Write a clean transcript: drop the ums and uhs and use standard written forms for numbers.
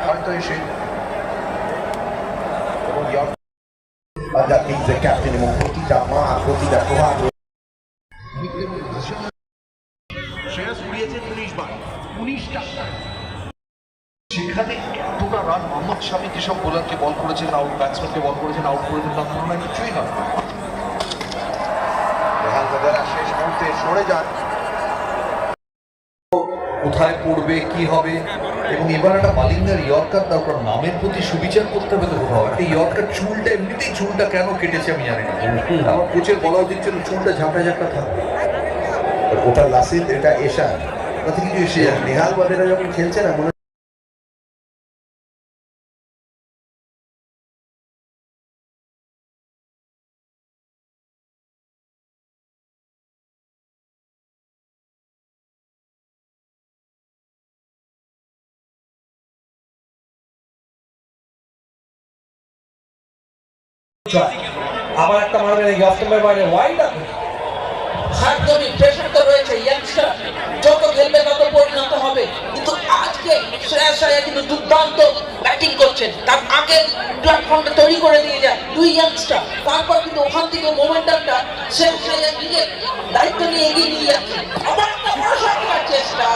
হয়তো এসে আজাদ যে ক্যাপ্টেন এবং প্রতিটা মাঠ প্রতিটা প্রভাব শ্রেয়াস উড়িয়েছে 19 বার 19টা। সেখানে এতটা রান মোহাম্মদ শামি যেসব বোলারকে বল করেছেন আউট, ব্যাটসম্যানকে বল করেছেন আউট করেছেন, তার তুলনায় কিছুই নয়। রেহান বাজারা শেষ মুহূর্তে সরে যান, কোথায় পড়বে কি হবে। এবং এবার একটা মালিঙ্গার ইয়র্কার, তারপর নামের প্রতি সুবিচার করতে হবে তো কোথাও। একটা ইয়র্কার চুলটা এমনিতেই চুলটা কেন কেটেছে আমি জানি না। আমার কোচের বলা উচিত ছিল চুলটা ঝাঁটা ঝাঁটা থাকবে। ওটা লাসিদ, এটা এশা, তাতে কিছু এসে যায়। নেহাল বাদেরা যখন খেলছে না মনে আবার একটা মারবেন এই অফ স্টাম্পের বাইরে ওয়াইড আছে। একদমই প্রেশার তো রয়েছে, ইয়াংস্টার যত খেলবে তত পরিণত হবে। কিন্তু আজকে শ্রেয়াস আইয়ার কিন্তু দুর্দান্ত ব্যাটিং করছেন, তার আগে প্ল্যাটফর্মটা তৈরি করে দিয়ে যায় দুই ইয়াংস্টার। তারপর কিন্তু ওখান থেকে মোমেন্টামটা শ্রেয়াস আইয়ার নিজের দায়িত্ব নিয়ে এগিয়ে নিয়ে যাচ্ছে। আবার একটা বড় শট চেষ্টা।